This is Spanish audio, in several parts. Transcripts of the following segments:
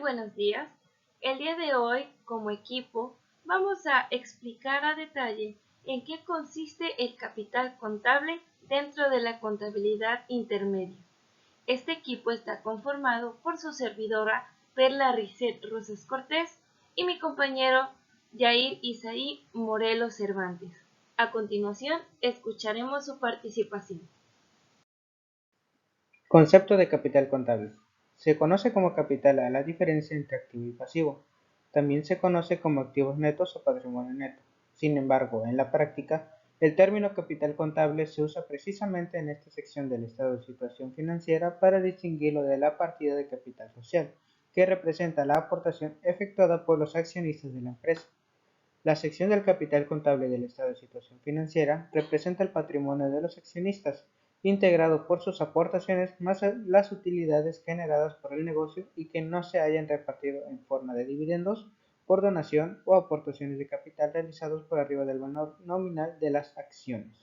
buenos días. El día de hoy, como equipo, vamos a explicar a detalle en qué consiste el capital contable dentro de la contabilidad intermedia. Este equipo está conformado por su servidora Perla Risset Rosas Cortés y mi compañero Yair Isaí Morelos Cervantes. A continuación, escucharemos su participación. Concepto de capital contable. Se conoce como capital a la diferencia entre activo y pasivo. También se conoce como activos netos o patrimonio neto. Sin embargo, en la práctica, el término capital contable se usa precisamente en esta sección del estado de situación financiera para distinguirlo de la partida de capital social, que representa la aportación efectuada por los accionistas de la empresa. La sección del capital contable del estado de situación financiera representa el patrimonio de los accionistas, integrado por sus aportaciones más las utilidades generadas por el negocio y que no se hayan repartido en forma de dividendos, por donación o aportaciones de capital realizados por arriba del valor nominal de las acciones.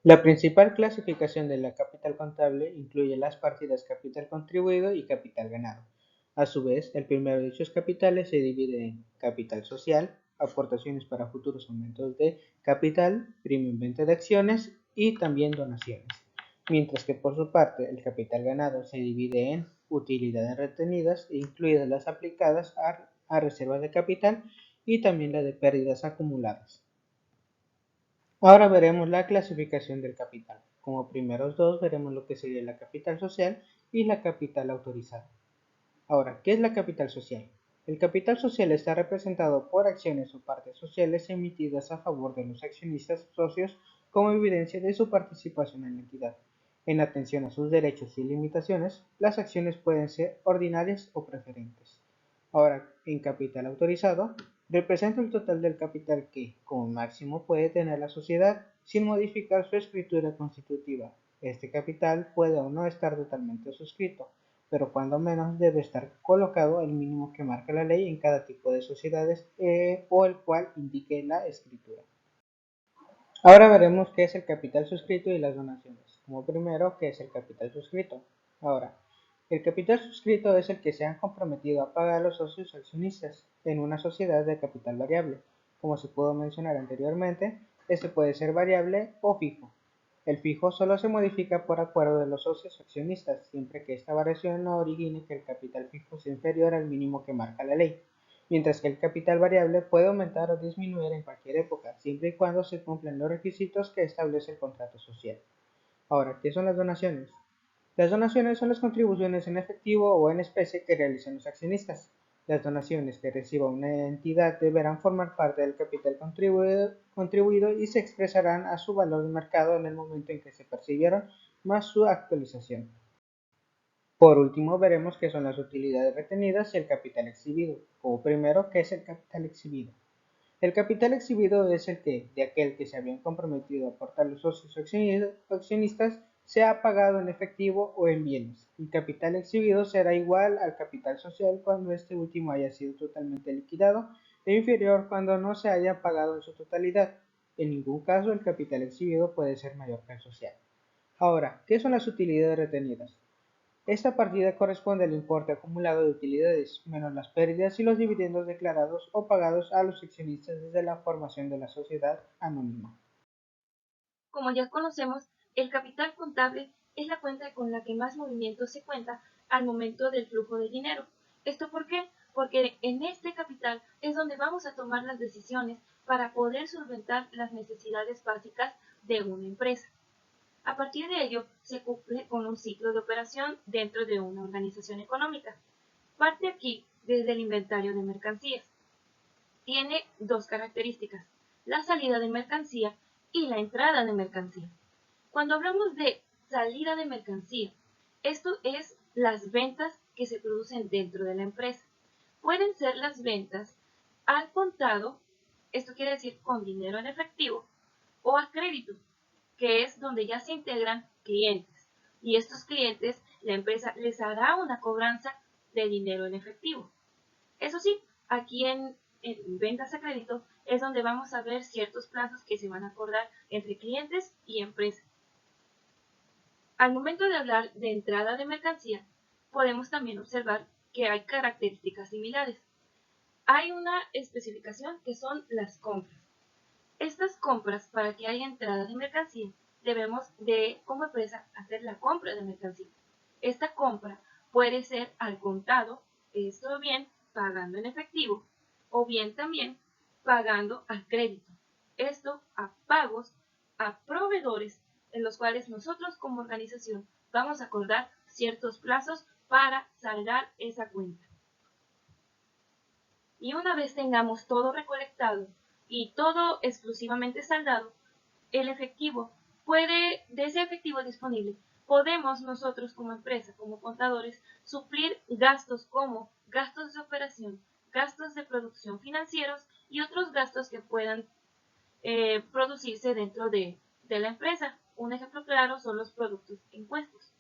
La principal clasificación de la capital contable incluye las partidas capital contribuido y capital ganado. A su vez, el primero de dichos capitales se divide en capital social, aportaciones para futuros aumentos de capital, premio en venta de acciones y también donaciones. Mientras que por su parte el capital ganado se divide en utilidades retenidas, incluidas las aplicadas a reservas de capital y también la de pérdidas acumuladas. Ahora veremos la clasificación del capital. Como primeros dos veremos lo que sería la capital social y la capital autorizada. Ahora, ¿qué es la capital social? El capital social está representado por acciones o partes sociales emitidas a favor de los accionistas socios como evidencia de su participación en la entidad. En atención a sus derechos y limitaciones, las acciones pueden ser ordinarias o preferentes. Ahora, en capital autorizado, representa el total del capital que, como máximo, puede tener la sociedad sin modificar su escritura constitutiva. Este capital puede o no estar totalmente suscrito, pero cuando menos debe estar colocado el mínimo que marca la ley en cada tipo de sociedades o el cual indique la escritura. Ahora veremos qué es el capital suscrito y las donaciones. Como primero, ¿qué es el capital suscrito? Ahora, el capital suscrito es el que se han comprometido a pagar los socios accionistas en una sociedad de capital variable. Como se pudo mencionar anteriormente, este puede ser variable o fijo. El fijo solo se modifica por acuerdo de los socios accionistas, siempre que esta variación no origine que el capital fijo sea inferior al mínimo que marca la ley, mientras que el capital variable puede aumentar o disminuir en cualquier época, siempre y cuando se cumplan los requisitos que establece el contrato social. Ahora, ¿qué son las donaciones? Las donaciones son las contribuciones en efectivo o en especie que realizan los accionistas. Las donaciones que reciba una entidad deberán formar parte del capital contribuido y se expresarán a su valor de mercado en el momento en que se percibieron más su actualización. Por último, veremos qué son las utilidades retenidas y el capital exhibido. Como primero, ¿qué es el capital exhibido? El capital exhibido es el que, de aquel que se habían comprometido a aportar los socios accionistas, sea pagado en efectivo o en bienes. El capital exhibido será igual al capital social cuando este último haya sido totalmente liquidado e inferior cuando no se haya pagado en su totalidad. En ningún caso el capital exhibido puede ser mayor que el social. Ahora, ¿qué son las utilidades retenidas? Esta partida corresponde al importe acumulado de utilidades, menos las pérdidas y los dividendos declarados o pagados a los accionistas desde la formación de la sociedad anónima. Como ya conocemos, el capital contable es la cuenta con la que más movimiento se cuenta al momento del flujo de dinero. ¿Esto por qué? Porque en este capital es donde vamos a tomar las decisiones para poder solventar las necesidades básicas de una empresa. A partir de ello, se cumple con un ciclo de operación dentro de una organización económica. Parte aquí desde el inventario de mercancías. Tiene dos características: la salida de mercancía y la entrada de mercancía. Cuando hablamos de salida de mercancía, esto es las ventas que se producen dentro de la empresa. Pueden ser las ventas al contado, esto quiere decir con dinero en efectivo, o a crédito, que es donde ya se integran clientes. Y estos clientes, la empresa les hará una cobranza de dinero en efectivo. Eso sí, aquí en ventas a crédito es donde vamos a ver ciertos plazos que se van a acordar entre clientes y empresa. Al momento de hablar de entrada de mercancía, podemos también observar que hay características similares. Hay una especificación que son las compras. Estas compras, para que haya entrada de mercancía, debemos de, como empresa, hacer la compra de mercancía. Esta compra puede ser al contado, esto bien pagando en efectivo, o bien también pagando a crédito. Esto a pagos a proveedores en los cuales nosotros como organización vamos a acordar ciertos plazos para saldar esa cuenta. Y una vez tengamos todo recolectado y todo exclusivamente saldado, el efectivo de ese efectivo disponible, podemos nosotros como empresa, como contadores, suplir gastos como gastos de operación, gastos de producción financieros y otros gastos que puedan producirse dentro de la empresa. Un ejemplo claro son los productos impuestos.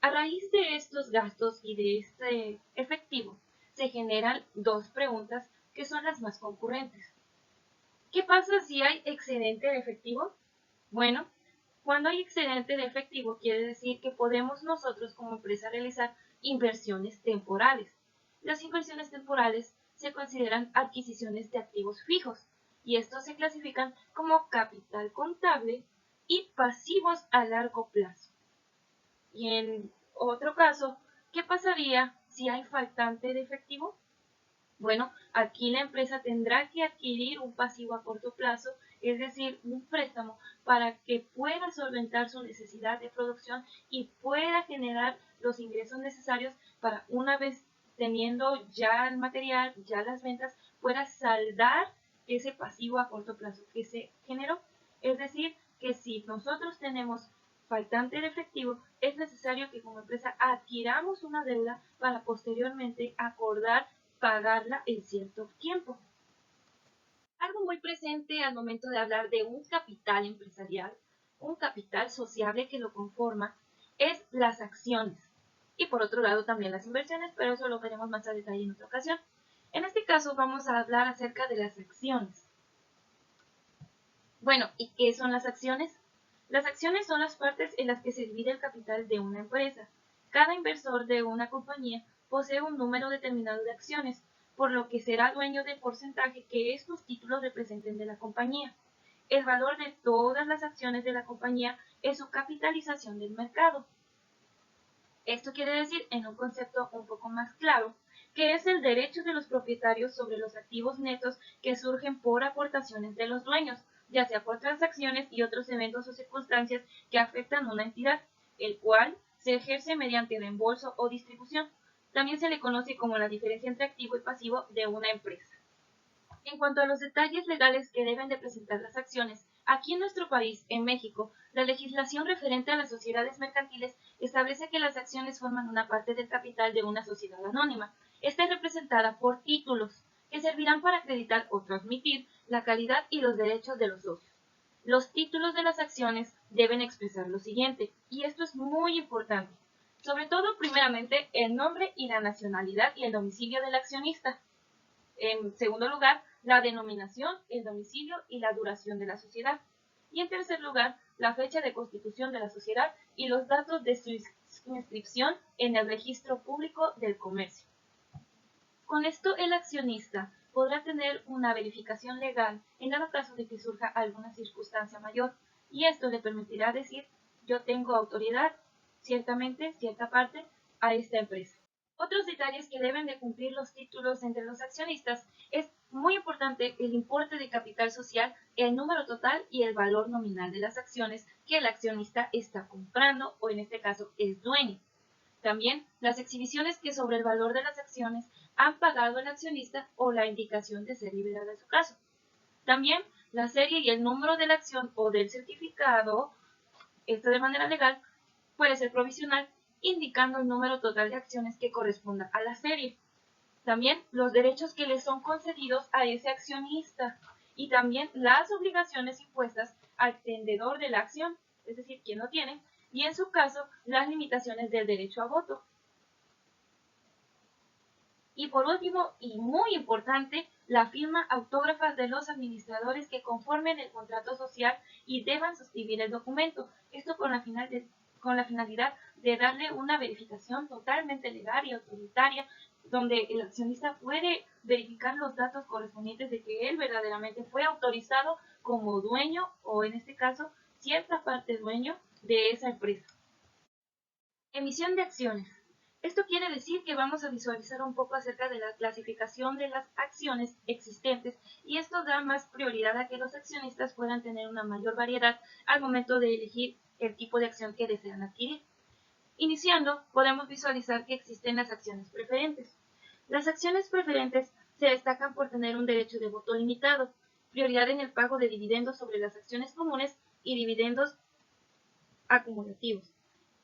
A raíz de estos gastos y de este efectivo, se generan dos preguntas que son las más concurrentes. ¿Qué pasa si hay excedente de efectivo? Bueno, cuando hay excedente de efectivo quiere decir que podemos nosotros como empresa realizar inversiones temporales. Las inversiones temporales se consideran adquisiciones de activos fijos y estos se clasifican como capital contable y pasivos a largo plazo. Y en otro caso, ¿qué pasaría si hay faltante de efectivo? Bueno, aquí la empresa tendrá que adquirir un pasivo a corto plazo, es decir, un préstamo para que pueda solventar su necesidad de producción y pueda generar los ingresos necesarios para, una vez teniendo ya el material, ya las ventas, pueda saldar ese pasivo a corto plazo que se generó. Es decir, que si nosotros tenemos faltante de efectivo, es necesario que como empresa adquiramos una deuda para posteriormente acordar pagarla en cierto tiempo. Algo muy presente al momento de hablar de un capital empresarial, un capital sociable que lo conforma, es las acciones. Y por otro lado también las inversiones, pero eso lo veremos más a detalle en otra ocasión. En este caso vamos a hablar acerca de las acciones. Bueno, ¿y qué son las acciones? Las acciones son las partes en las que se divide el capital de una empresa. Cada inversor de una compañía posee un número determinado de acciones, por lo que será dueño del porcentaje que estos títulos representen de la compañía. El valor de todas las acciones de la compañía es su capitalización del mercado. Esto quiere decir, en un concepto un poco más claro, que es el derecho de los propietarios sobre los activos netos que surgen por aportaciones de los dueños, ya sea por transacciones y otros eventos o circunstancias que afectan a una entidad, el cual se ejerce mediante reembolso o distribución. También se le conoce como la diferencia entre activo y pasivo de una empresa. En cuanto a los detalles legales que deben de presentar las acciones, aquí en nuestro país, en México, la legislación referente a las sociedades mercantiles establece que las acciones forman una parte del capital de una sociedad anónima. Esta es representada por títulos, que servirán para acreditar o transmitir la calidad y los derechos de los socios. Los títulos de las acciones deben expresar lo siguiente, y esto es muy importante. Sobre todo, primeramente, el nombre y la nacionalidad y el domicilio del accionista. En segundo lugar, la denominación, el domicilio y la duración de la sociedad. Y en tercer lugar, la fecha de constitución de la sociedad y los datos de su inscripción en el registro público del comercio. Con esto, el accionista podrá tener una verificación legal en dado caso de que surja alguna circunstancia mayor, y esto le permitirá decir: yo tengo autoridad, ciertamente, cierta parte, a esta empresa. Otros detalles que deben de cumplir los títulos entre los accionistas es muy importante el importe de capital social, el número total y el valor nominal de las acciones que el accionista está comprando o en este caso es dueño. También las exhibiciones que sobre el valor de las acciones han pagado el accionista o la indicación de ser liberada en su caso. También la serie y el número de la acción o del certificado, esto de manera legal, puede ser provisional, indicando el número total de acciones que corresponda a la serie. También los derechos que le son concedidos a ese accionista y también las obligaciones impuestas al vendedor de la acción, es decir, quien lo tiene, y en su caso las limitaciones del derecho a voto. Y por último, y muy importante, la firma autógrafa de los administradores que conformen el contrato social y deban suscribir el documento, esto con con la finalidad de darle una verificación totalmente legal y autoritaria, donde el accionista puede verificar los datos correspondientes de que él verdaderamente fue autorizado como dueño, o en este caso, cierta parte dueño de esa empresa. Emisión de acciones. Esto quiere decir que vamos a visualizar un poco acerca de la clasificación de las acciones existentes, y esto da más prioridad a que los accionistas puedan tener una mayor variedad al momento de elegir el tipo de acción que desean adquirir. Iniciando, podemos visualizar que existen las acciones preferentes. Las acciones preferentes se destacan por tener un derecho de voto limitado, prioridad en el pago de dividendos sobre las acciones comunes y dividendos acumulativos.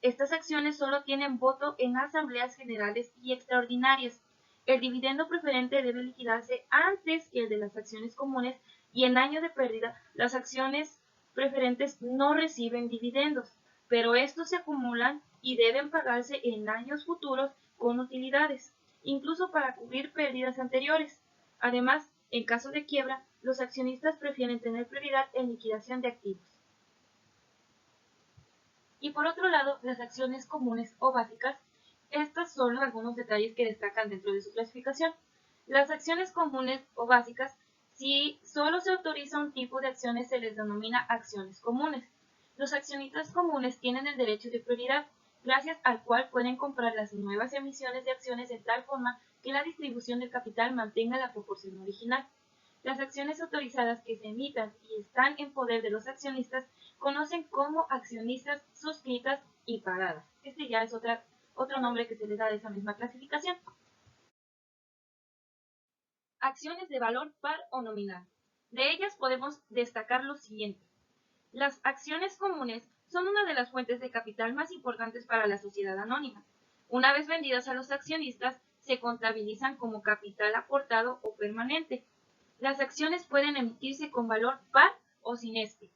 Estas acciones solo tienen voto en asambleas generales y extraordinarias. El dividendo preferente debe liquidarse antes que el de las acciones comunes, y en año de pérdida las acciones preferentes no reciben dividendos, pero estos se acumulan y deben pagarse en años futuros con utilidades, incluso para cubrir pérdidas anteriores. Además, en caso de quiebra, los accionistas prefieren tener prioridad en liquidación de activos. Y por otro lado, las acciones comunes o básicas, estas son algunos detalles que destacan dentro de su clasificación. Las acciones comunes o básicas, si solo se autoriza un tipo de acciones, se les denomina acciones comunes. Los accionistas comunes tienen el derecho de prioridad, gracias al cual pueden comprar las nuevas emisiones de acciones de tal forma que la distribución del capital mantenga la proporción original. Las acciones autorizadas que se emitan y están en poder de los accionistas conocen como accionistas suscritas y pagadas. Este ya es otro nombre que se le da a esa misma clasificación. Acciones de valor par o nominal. De ellas podemos destacar lo siguiente. Las acciones comunes son una de las fuentes de capital más importantes para la sociedad anónima. Una vez vendidas a los accionistas, se contabilizan como capital aportado o permanente. Las acciones pueden emitirse con valor par o sin este.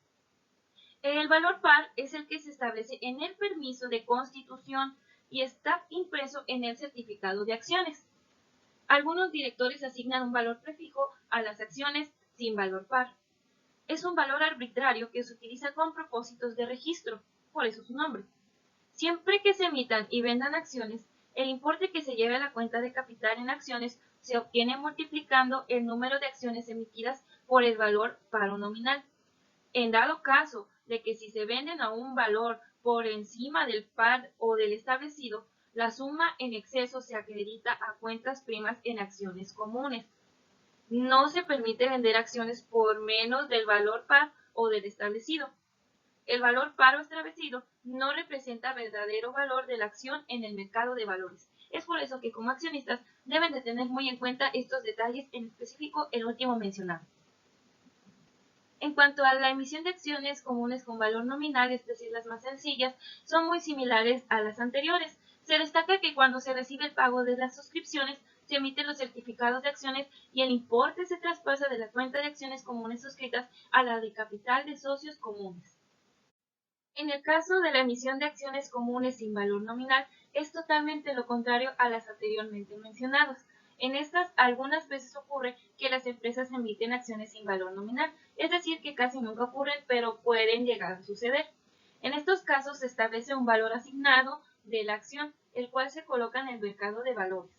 El valor par es el que se establece en el permiso de constitución y está impreso en el certificado de acciones. Algunos directores asignan un valor prefijo a las acciones sin valor par. Es un valor arbitrario que se utiliza con propósitos de registro, por eso su nombre. Siempre que se emitan y vendan acciones, el importe que se lleve a la cuenta de capital en acciones se obtiene multiplicando el número de acciones emitidas por el valor par o nominal. En dado caso de que si se venden a un valor por encima del par o del establecido, la suma en exceso se acredita a cuentas primas en acciones comunes. No se permite vender acciones por menos del valor par o del establecido. El valor par o establecido no representa verdadero valor de la acción en el mercado de valores. Es por eso que como accionistas deben de tener muy en cuenta estos detalles, en específico el último mencionado. En cuanto a la emisión de acciones comunes con valor nominal, es decir, las más sencillas, son muy similares a las anteriores. Se destaca que cuando se recibe el pago de las suscripciones, se emiten los certificados de acciones y el importe se traspasa de la cuenta de acciones comunes suscritas a la de capital de socios comunes. En el caso de la emisión de acciones comunes sin valor nominal, es totalmente lo contrario a las anteriormente mencionadas. En estas, algunas veces ocurre que las empresas emiten acciones sin valor nominal, es decir, que casi nunca ocurren, pero pueden llegar a suceder. En estos casos se establece un valor asignado de la acción, el cual se coloca en el mercado de valores.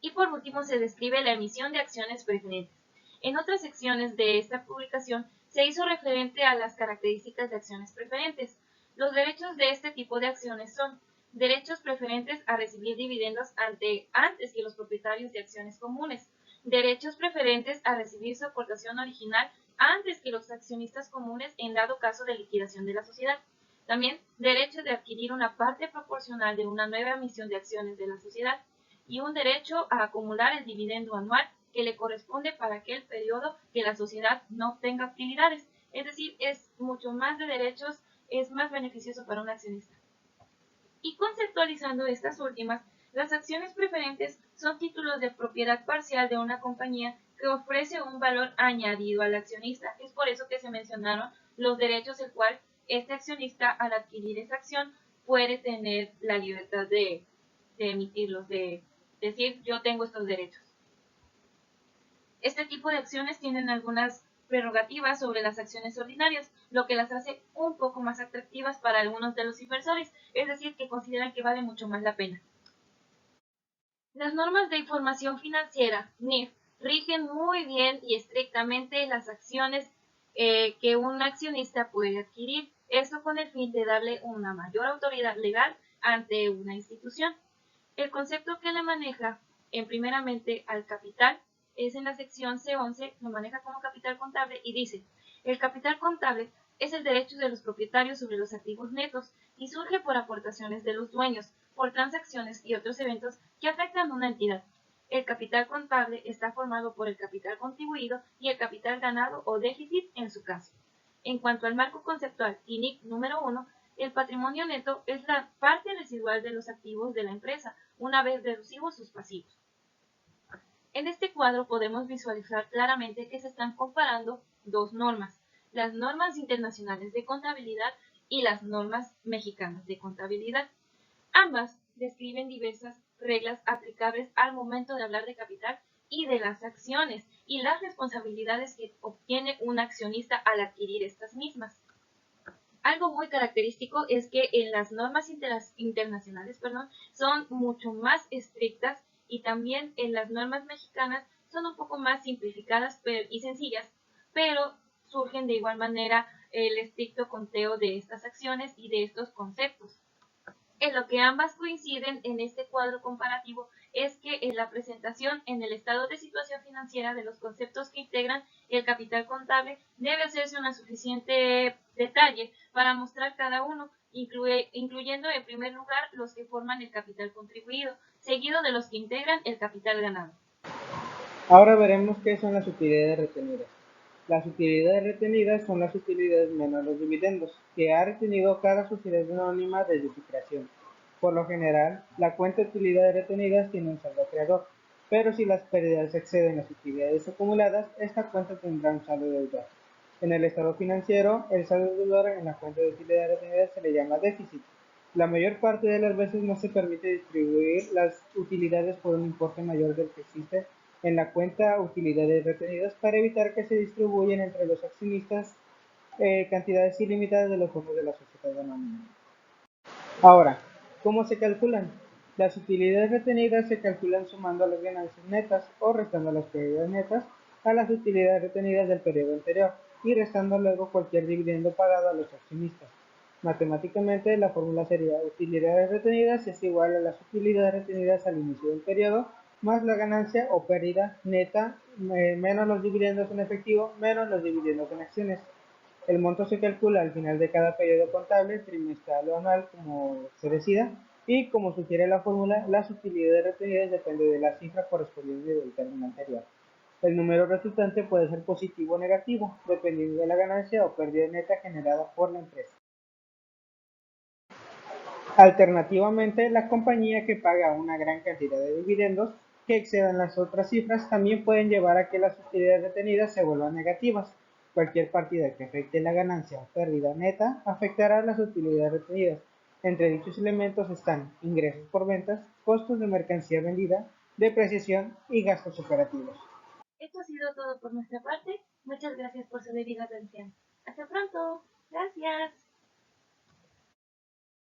Y por último se describe la emisión de acciones preferentes. En otras secciones de esta publicación se hizo referente a las características de acciones preferentes. Los derechos de este tipo de acciones son derechos preferentes a recibir dividendos antes que los propietarios de acciones comunes, derechos preferentes a recibir su aportación original antes que los accionistas comunes en dado caso de liquidación de la sociedad. También derecho de adquirir una parte proporcional de una nueva emisión de acciones de la sociedad y un derecho a acumular el dividendo anual que le corresponde para aquel periodo que la sociedad no obtenga utilidades. Es decir, es mucho más de derechos, es más beneficioso para un accionista. Y conceptualizando estas últimas, las acciones preferentes son títulos de propiedad parcial de una compañía que ofrece un valor añadido al accionista. Es por eso que se mencionaron los derechos el cual este accionista al adquirir esa acción puede tener la libertad de emitirlos, de decir yo tengo estos derechos. Este tipo de acciones tienen algunas prerrogativas sobre las acciones ordinarias, lo que las hace un poco más atractivas para algunos de los inversores, es decir, que consideran que vale mucho más la pena. Las normas de información financiera, NIF, rigen muy bien y estrictamente las acciones que un accionista puede adquirir, eso con el fin de darle una mayor autoridad legal ante una institución. El concepto que le maneja primeramente al capital es en la sección C11, lo maneja como capital contable y dice, el capital contable es el derecho de los propietarios sobre los activos netos y surge por aportaciones de los dueños, por transacciones y otros eventos que afectan a una entidad. El capital contable está formado por el capital contribuido y el capital ganado o déficit en su caso. En cuanto al marco conceptual INIC número 1, el patrimonio neto es la parte residual de los activos de la empresa, una vez deducidos sus pasivos. En este cuadro podemos visualizar claramente que se están comparando dos normas, las normas internacionales de contabilidad y las normas mexicanas de contabilidad. Ambas describen diversas reglas aplicables al momento de hablar de capital y de las acciones y las responsabilidades que obtiene un accionista al adquirir estas mismas. Algo muy característico es que en las normas internacionales son mucho más estrictas y también en las normas mexicanas son un poco más simplificadas y sencillas, pero surgen de igual manera el estricto conteo de estas acciones y de estos conceptos. En lo que ambas coinciden en este cuadro comparativo es que en la presentación en el estado de situación financiera de los conceptos que integran el capital contable debe hacerse un suficiente detalle para mostrar cada uno, incluyendo en primer lugar los que forman el capital contribuido, seguido de los que integran el capital ganado. Ahora veremos qué son las utilidades retenidas. Las utilidades retenidas son las utilidades menos los dividendos que ha retenido cada sociedad anónima desde su creación. Por lo general, la cuenta de utilidades retenidas tiene un saldo creador, pero si las pérdidas exceden las utilidades acumuladas, esta cuenta tendrá un saldo deudor. En el estado financiero, el saldo deudor en la cuenta de utilidades retenidas se le llama déficit. La mayor parte de las veces no se permite distribuir las utilidades por un importe mayor del que existe en la cuenta utilidades retenidas para evitar que se distribuyan entre los accionistas cantidades ilimitadas de los fondos de la sociedad anónima. Ahora, ¿cómo se calculan? Las utilidades retenidas se calculan sumando las ganancias netas o restando las pérdidas netas a las utilidades retenidas del periodo anterior y restando luego cualquier dividendo pagado a los accionistas. Matemáticamente, la fórmula sería utilidades retenidas es igual a las utilidades retenidas al inicio del periodo más la ganancia o pérdida neta menos los dividendos en efectivo menos los dividendos en acciones. El monto se calcula al final de cada periodo contable, trimestral o anual, como se decida, y como sugiere la fórmula, las utilidades retenidas dependen de la cifra correspondiente del término anterior. El número resultante puede ser positivo o negativo, dependiendo de la ganancia o pérdida neta generada por la empresa. Alternativamente, la compañía que paga una gran cantidad de dividendos que excedan las otras cifras también pueden llevar a que las utilidades retenidas se vuelvan negativas. Cualquier partida que afecte la ganancia o pérdida neta afectará las utilidades retenidas. Entre dichos elementos están ingresos por ventas, costos de mercancía vendida, depreciación y gastos operativos. Esto ha sido todo por nuestra parte. Muchas gracias por su debida atención. Hasta pronto. Gracias.